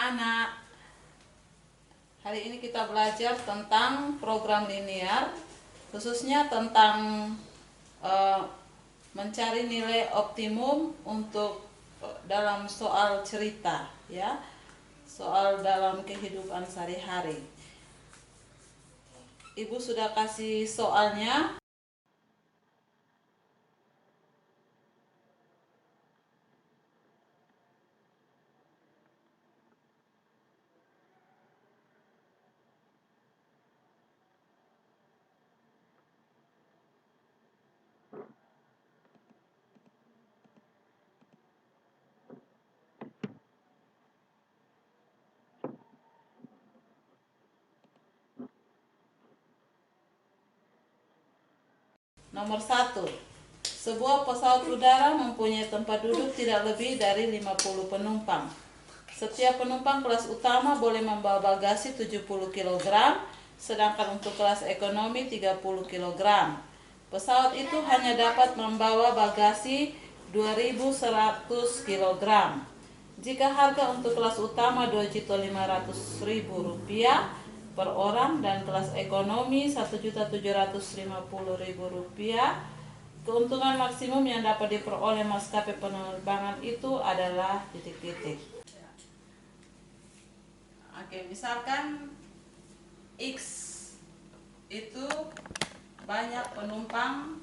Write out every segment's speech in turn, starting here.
anak-anak, hari ini kita belajar tentang program linear, khususnya tentang mencari nilai optimum untuk dalam soal cerita, ya, soal dalam kehidupan sehari-hari. Ibu sudah kasih soalnya. Nomor 1. Sebuah pesawat udara mempunyai tempat duduk tidak lebih dari 50 penumpang. Setiap penumpang kelas utama boleh membawa bagasi 70 kg, sedangkan untuk kelas ekonomi 30 kg. Pesawat itu hanya dapat membawa bagasi 2.100 kg. Jika harga untuk kelas utama Rp2.500.000 per orang dan kelas ekonomi Rp1.750.000, keuntungan maksimum yang dapat diperoleh maskapai penerbangan itu adalah titik-titik. Oke, misalkan X itu banyak penumpang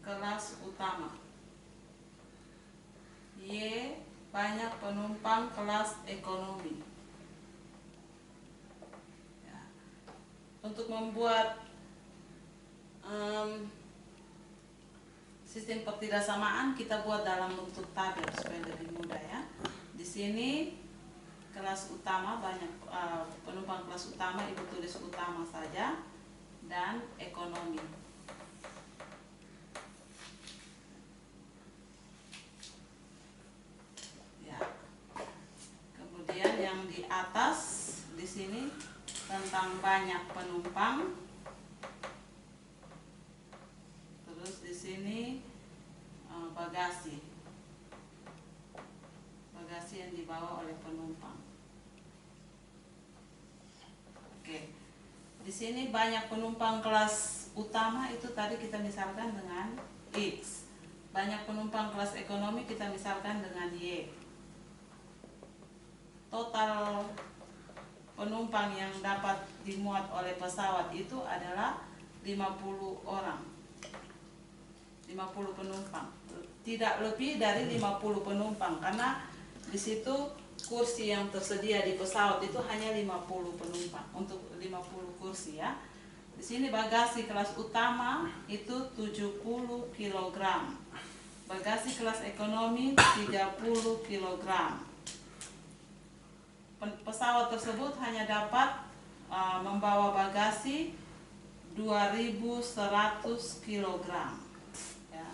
kelas utama, Y banyak penumpang kelas ekonomi. Ya. Untuk membuat sistem pertidaksamaan kita buat dalam bentuk tabel supaya lebih mudah, ya. Di sini kelas utama banyak penumpang kelas utama, ibu tulis utama saja, dan ekonomi. Ya. Kemudian yang di atas di sini tentang banyak penumpang. Terus di sini bagasi yang dibawa oleh penumpang. Oke. Di sini banyak penumpang kelas utama itu tadi kita misalkan dengan X. Banyak penumpang kelas ekonomi kita misalkan dengan Y. Total penumpang yang dapat dimuat oleh pesawat itu adalah 50 orang. 50 penumpang. Tidak lebih dari 50 penumpang karena di situ kursi yang tersedia di pesawat itu hanya 50 penumpang untuk 50 kursi, ya. Di sini bagasi kelas utama itu 70 kg. Bagasi kelas ekonomi 30 kg. Pesawat tersebut hanya dapat membawa bagasi 2.100 kg. Ya.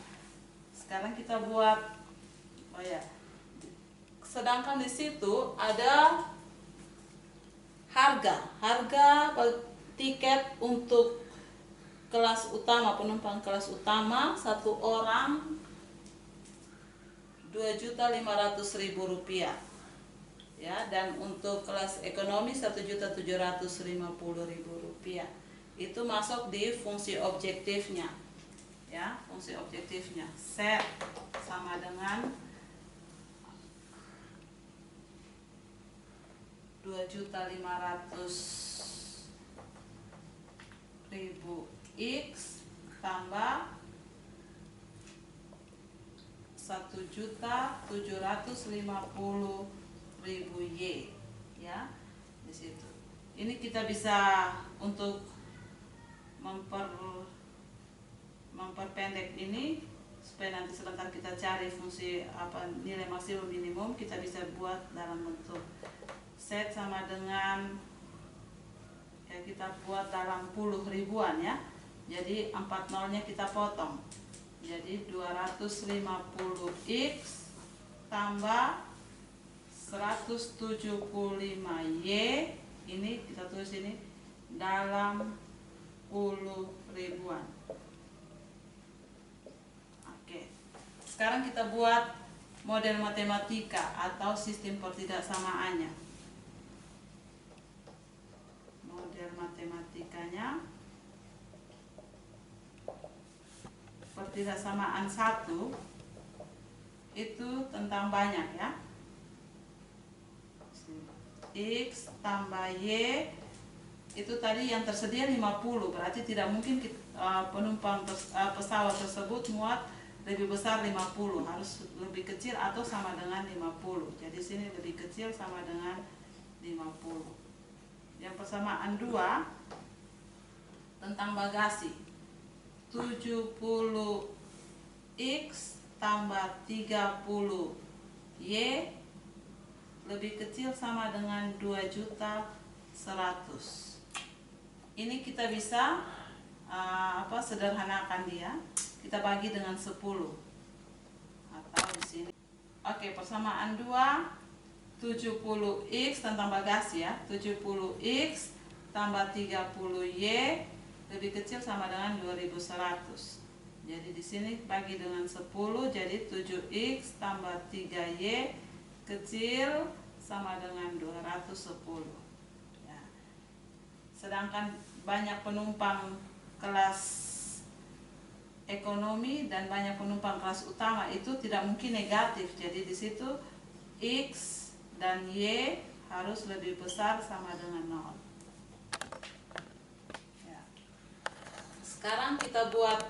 Sekarang kita buat sedangkan di situ ada harga tiket untuk kelas utama, penumpang kelas utama satu orang Rp2.500.000, ya, dan untuk kelas ekonomi Rp1.750.000. Itu masuk di fungsi objektifnya, ya, fungsi objektifnya. Set sama dengan 2.500.000 X tambah 1.750.000 Y, ya, di situ. Ini kita bisa untuk memperpendek ini supaya nanti sebentar kita cari fungsi nilai maksimum minimum, kita bisa buat dalam bentuk set sama dengan, ya, kita buat dalam puluh ribuan, ya. Jadi 4 nolnya kita potong. Jadi 250X tambah 175Y, ini kita tulis ini dalam puluh ribuan. Oke. Sekarang kita buat model matematika atau sistem pertidaksamaannya. Model matematikanya, pertidaksamaan 1 itu tentang banyak ya. X tambah Y itu tadi yang tersedia 50, berarti tidak mungkin penumpang pesawat tersebut muat lebih besar 50, harus lebih kecil atau sama dengan 50. Jadi sini lebih kecil sama dengan 50. Yang persamaan 2 tentang bagasi. 70X tambah 30Y lebih kecil sama dengan 2.100.000. Ini kita bisa sederhanakan dia. Kita bagi dengan 10 atau di sini. Oke, persamaan 2, 70X tentang bagasi ya. 70X tambah 30Y lebih kecil sama dengan 2.100. Jadi di sini bagi dengan 10, jadi 7X tambah 3Y kecil sama dengan 210. Ya. Sedangkan banyak penumpang kelas ekonomi dan banyak penumpang kelas utama itu tidak mungkin negatif. Jadi di situ X dan Y harus lebih besar sama dengan 0. Ya. Sekarang kita buat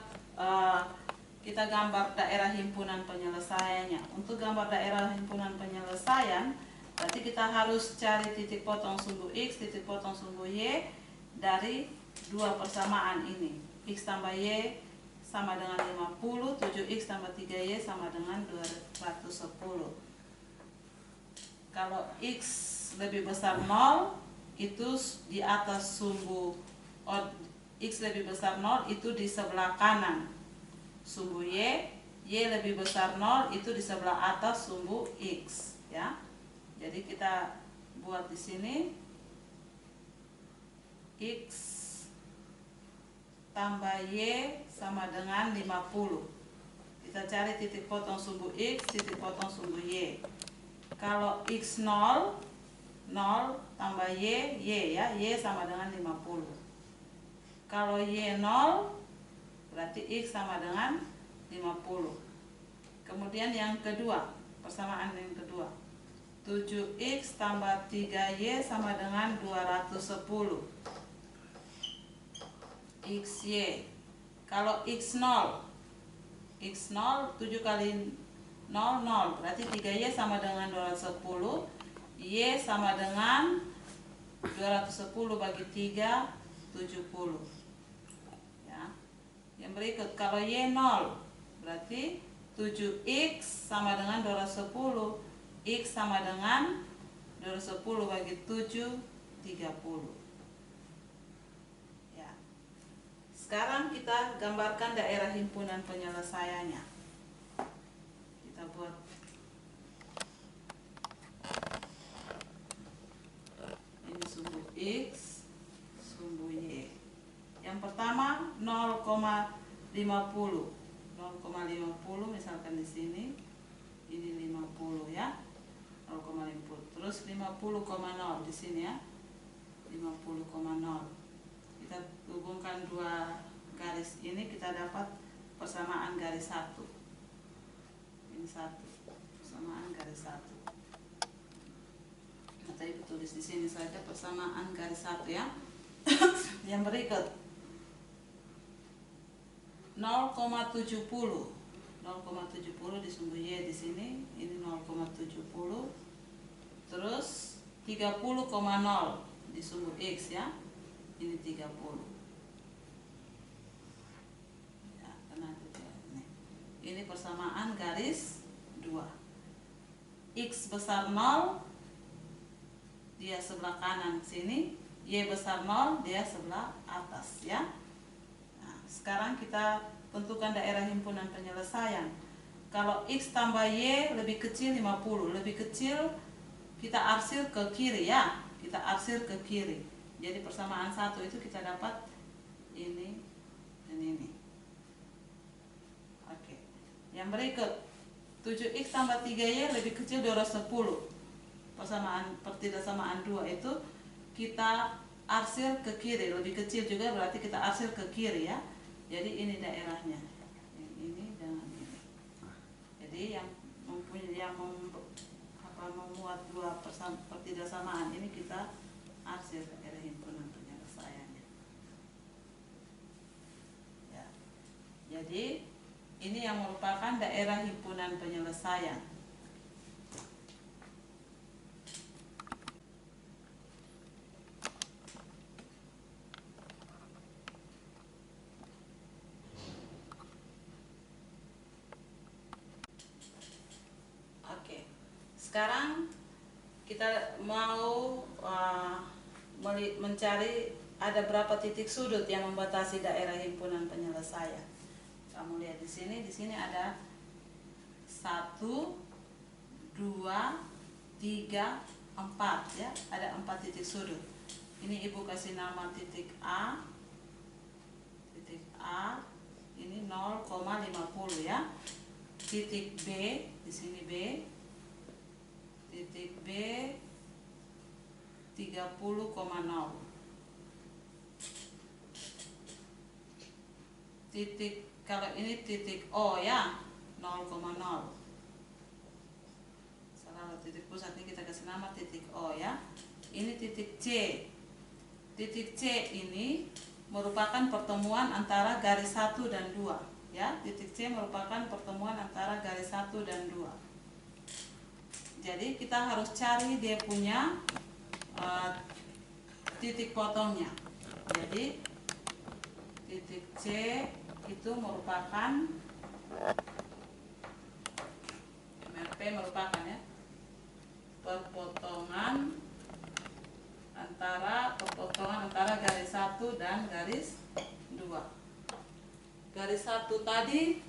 kita gambar daerah himpunan penyelesaiannya. Untuk gambar daerah himpunan penyelesaian, berarti kita harus cari titik potong sumbu X, titik potong sumbu Y dari dua persamaan ini. X tambah Y sama dengan 50, 7X tambah 3Y sama dengan 210. Kalau X lebih besar 0, itu di atas sumbu X lebih besar 0 itu di sebelah kanan sumbu Y, Y lebih besar 0 itu di sebelah atas sumbu X ya. Jadi kita buat di sini X tambah Y sama dengan 50. Kita cari titik potong sumbu X, titik potong sumbu Y. Kalau X 0, 0 tambah Y, Y ya, Y sama dengan 50. Kalau Y 0, berarti X sama dengan 50. Kemudian yang kedua, persamaan yang kedua. 7X tambah 3Y sama dengan 210. XY. Kalau X0, 7 kali 0, 0. Berarti 3Y sama dengan 210. Y sama dengan 210 bagi 3, 70. Yang berikut, kalau Y 0, berarti 7X sama dengan 210. X sama dengan 210 bagi 7, 30. Ya. Sekarang kita gambarkan daerah himpunan penyelesaiannya. Kita buat ini sumbu X, sumbu Y. Yang pertama 0,50. 0,50 misalkan di sini. Ini 50 ya. 0,50. Terus 50,0 di sini ya. 50,0. Kita hubungkan dua garis ini, kita dapat persamaan garis 1. Ini 1. Persamaan garis 1. Nah, tadi tulis di sini saja persamaan garis 1 ya. Yang berikut 0,70 di sumbu Y di sini, ini 0,70. Terus 30,0 di sumbu X ya, ini 30 ya, karena ini persamaan garis 2. X besar 0, dia sebelah kanan sini. Y besar 0, dia sebelah atas ya. Sekarang kita tentukan daerah himpunan penyelesaian. Kalau X tambah Y lebih kecil 50, lebih kecil kita arsir ke kiri ya. Kita arsir ke kiri. Jadi persamaan 1 itu kita dapat ini dan ini. Oke. Yang berikut 7x tambah 3y lebih kecil 210. Pertidaksamaan 2 itu kita arsir ke kiri, lebih kecil juga berarti kita arsir ke kiri ya. Jadi ini daerahnya, ini dengan ini. Jadi yang memuat dua pertidaksamaan ini kita arsir daerah himpunan penyelesaiannya. Ya. Jadi ini yang merupakan daerah himpunan penyelesaian. Sekarang kita mau mencari ada berapa titik sudut yang membatasi daerah himpunan penyelesaian. Kamu lihat di sini ada 1, 2, 3, 4 ya, ada 4 titik sudut. Ini Ibu kasih nama titik A, ini 0,50 ya. Titik B, di sini B. Titik B 30,0. Titik, kalau ini titik O ya, 0,0. Salah, titik pusat ini kita kasih nama titik O ya. Ini titik C. Titik C ini merupakan pertemuan antara garis 1 dan 2 ya. Titik C merupakan pertemuan antara garis 1 dan 2. Jadi kita harus cari dia punya titik potongnya. Jadi titik C itu merupakan MRP merupakan ya perpotongan antara garis 1 dan garis 2. Garis 1 tadi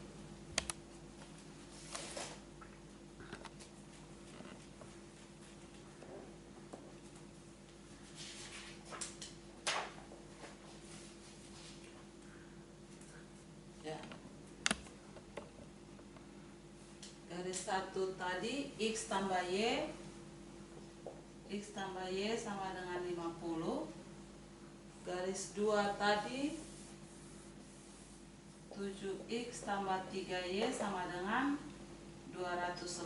garis 1 tadi X tambah Y sama dengan 50. Garis 2 tadi 7X tambah 3Y sama dengan 210.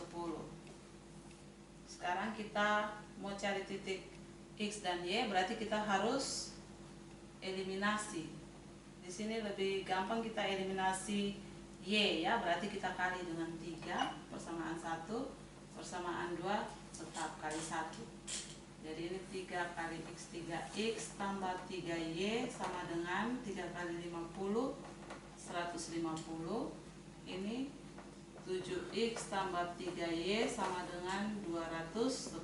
Sekarang kita mau cari titik X dan Y, berarti kita harus eliminasi. Di sini lebih gampang kita eliminasi Y ya, berarti kita kali dengan 3, persamaan 1, persamaan 2, tetap kali 1. Jadi ini 3 kali X, 3X tambah 3Y sama dengan 3 kali 50, 150. Ini 7X tambah 3Y sama dengan 210.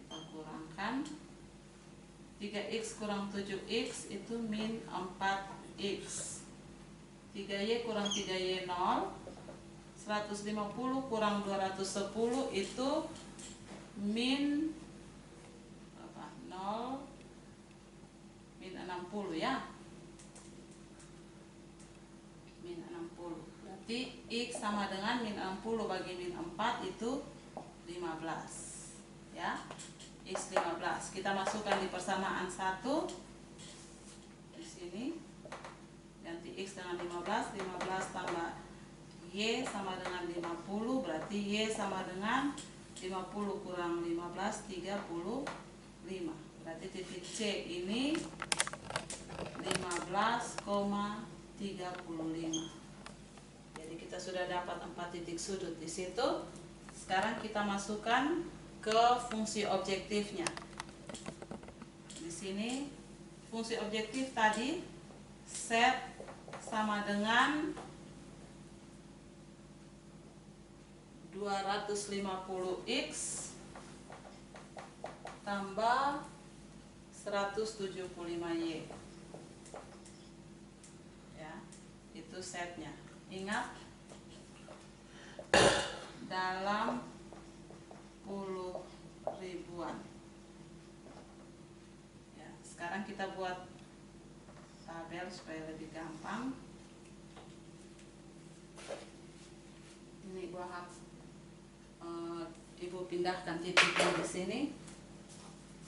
Kita kurangkan. 3X kurang 7X itu min 4X. 3Y kurang 3Y 0. 150 kurang 210 itu min 0 min 60 ya. Min 60. Berarti X sama dengan min 60 bagi min 4 itu 15 ya. X 15. Kita masukkan di persamaan 1 di sini. Ganti X dengan 15 tambah Y sama dengan 50, berarti Y sama dengan 50 kurang 15, 35. Berarti titik C ini 15,35. Jadi kita sudah dapat 4 titik sudut di situ. Sekarang kita masukkan ke fungsi objektifnya. Di sini fungsi objektif tadi set sama dengan 250X tambah 175Y ya, itu setnya. Ingat, dalam puluh ribuan ya. Sekarang kita buat tabel supaya lebih gampang. Ini tahap Ibu pindahkan titiknya di sini.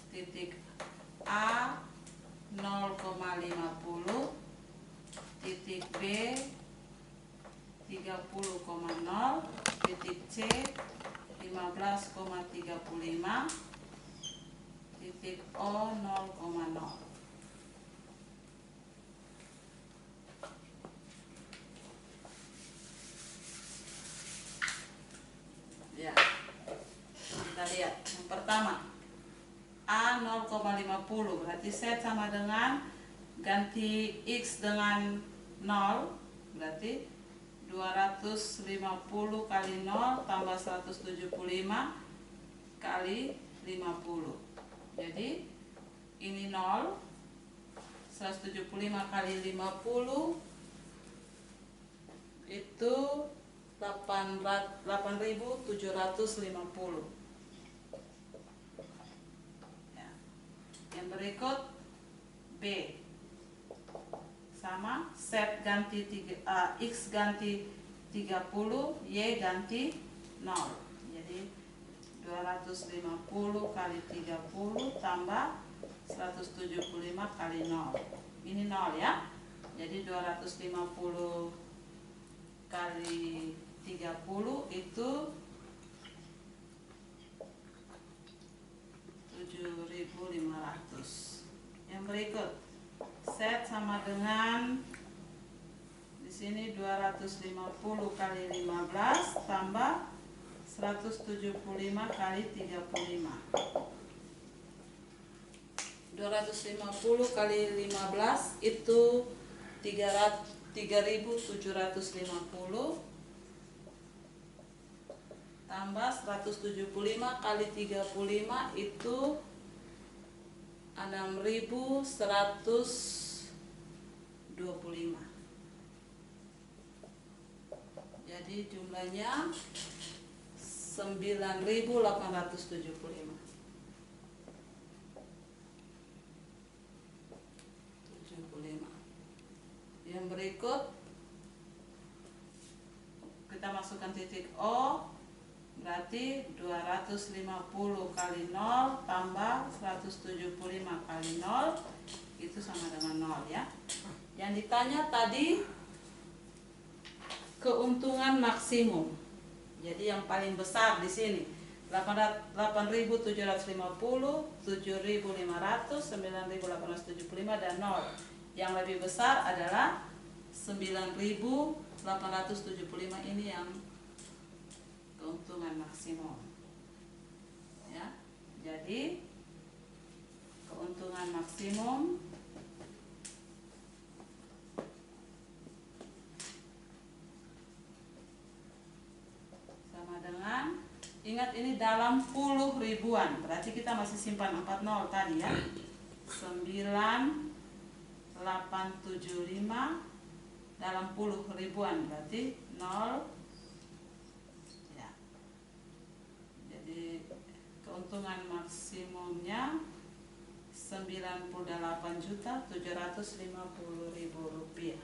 Titik A 0,50, titik B 30,0, titik C 15,35, titik O 0,0. Ya, kita lihat yang pertama A 0,50, berarti set sama dengan ganti X dengan 0, berarti 250 kali 0 tambah 175 kali 50. Jadi ini 0, 175 kali 50 itu 8.750. Ya. Yang berikut B sama set ganti X ganti 30, Y ganti 0. Jadi 250 kali 30 tambah 175 kali 0. Ini 0 ya. Jadi 250 kali 30 itu 7.500. Yang berikut set sama dengan di sini 250 kali 15 tambah 175 kali 35. 250 kali 15 itu 3.750 tambah 175 kali 35 itu 6.125. Jadi jumlahnya 9.875. Yang berikut kita masukkan titik O, berarti 250 kali 0 tambah 175 kali 0 itu sama dengan 0 ya. Yang ditanya tadi keuntungan maksimum. Jadi yang paling besar di sini 8.750, 7.500, 9.875 dan 0. Yang lebih besar adalah 9.875, ini yang keuntungan maksimum. Ya. Jadi keuntungan maksimum sama dengan, ingat ini dalam puluh ribuan, berarti kita masih simpan 40 tadi ya. 9.875 dalam puluh ribuan berarti 0 ya. Jadi keuntungan maksimumnya 98.750.000 rupiah.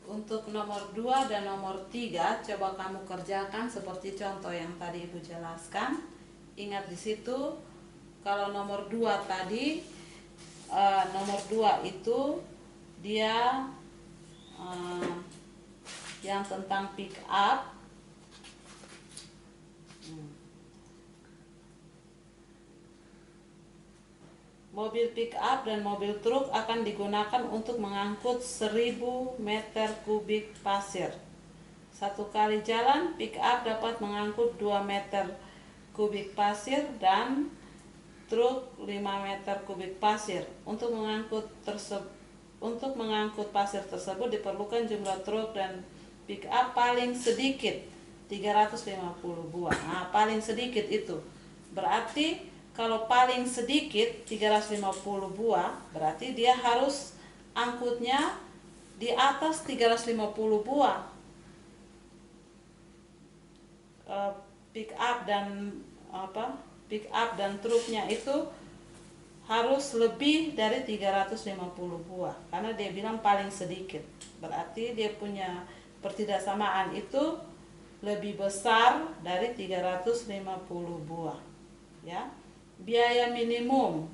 Untuk nomor 2 dan nomor 3 coba kamu kerjakan seperti contoh yang tadi Ibu jelaskan. Ingat di situ kalau nomor 2 tadi nomor 2 itu dia yang tentang pick up. Mobil pick up dan mobil truk akan digunakan untuk mengangkut 1000 meter kubik pasir. Satu kali jalan, pick up dapat mengangkut 2 meter kubik pasir dan truk 5 meter kubik pasir. Untuk mengangkut pasir tersebut diperlukan jumlah truk dan pick up paling sedikit 350 buah. Nah, paling sedikit itu berarti kalau paling sedikit 350 buah, berarti dia harus angkutnya di atas 350 buah. Pick up dan truknya itu harus lebih dari 350 buah, karena dia bilang paling sedikit. Berarti dia punya pertidaksamaan itu lebih besar dari 350 buah. Ya. Biaya minimum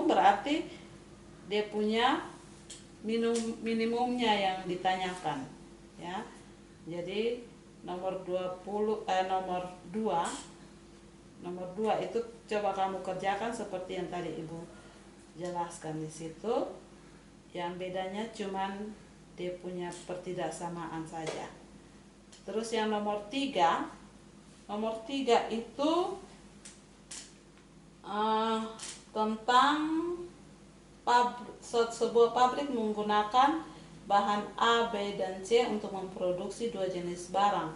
berarti dia punya minimumnya yang ditanyakan, ya. Jadi nomor 2 itu coba kamu kerjakan seperti yang tadi Ibu jelaskan di situ. Yang bedanya cuman dia punya pertidaksamaan saja. Terus yang nomor 3 itu tentang sebuah pabrik menggunakan bahan A, B, dan C untuk memproduksi 2 jenis barang.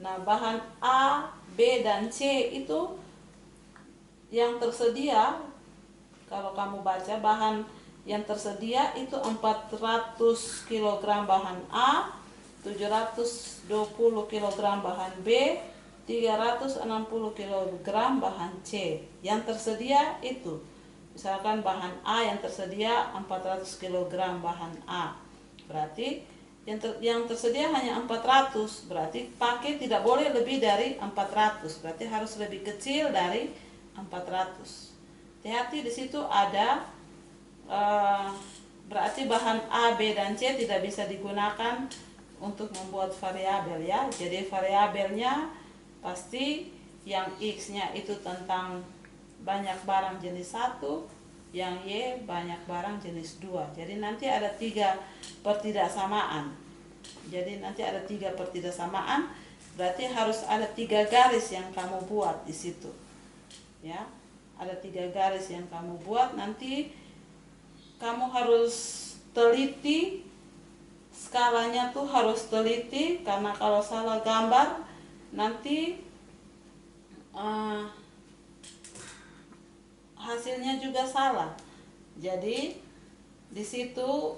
Nah, bahan A, B, dan C itu yang tersedia, kalau kamu baca bahan yang tersedia itu 400 kg bahan A, 720 kg bahan B, 360 kg bahan C. Yang tersedia itu, misalkan bahan A yang tersedia 400 kg bahan A, berarti yang tersedia hanya 400, berarti pakai tidak boleh lebih dari 400, berarti harus lebih kecil dari 400. Hati-hati di situ ada berarti bahan A, B, dan C tidak bisa digunakan untuk membuat variabel, ya. Jadi variabelnya pasti yang X-nya itu tentang banyak barang jenis 1, yang Y banyak barang jenis 2. Jadi nanti ada 3 pertidaksamaan. Berarti harus ada 3 garis yang kamu buat di situ. Ya. Ada 3 garis yang kamu buat, nanti kamu harus teliti skalanya tuh, harus teliti, karena kalau salah gambar nanti hasilnya juga salah. Jadi di situ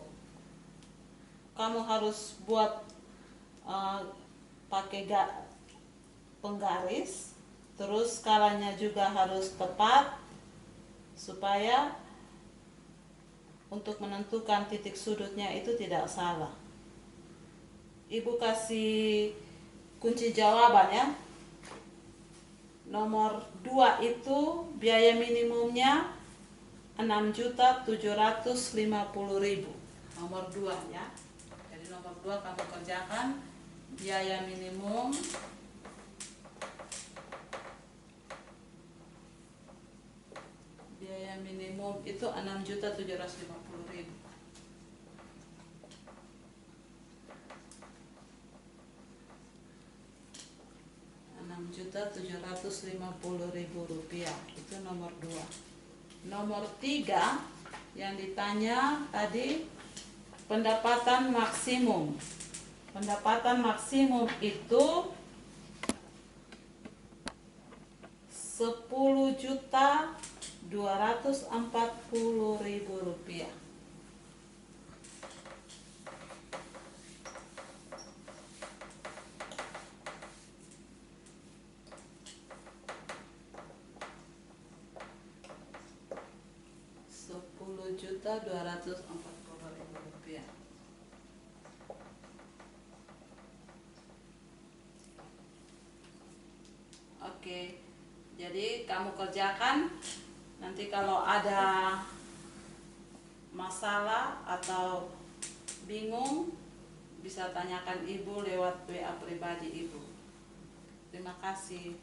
kamu harus buat pakai penggaris, terus skalanya juga harus tepat supaya untuk menentukan titik sudutnya itu tidak salah. Ibu kasih kunci jawabannya. Nomor 2 itu biaya minimumnya 6.750.000. Nomor 2, ya. Jadi nomor 2 kamu kerjakan. Biaya minimum itu 6.750.000. Rp6.750.000 itu nomor 2. Nomor 3 yang ditanya tadi pendapatan maksimum. Pendapatan maksimum itu 10.240.000 rupiah. Rp10.240.000. Oke, jadi kamu kerjakan. Nanti kalau ada masalah atau bingung bisa tanyakan Ibu lewat WA pribadi Ibu. Terima kasih.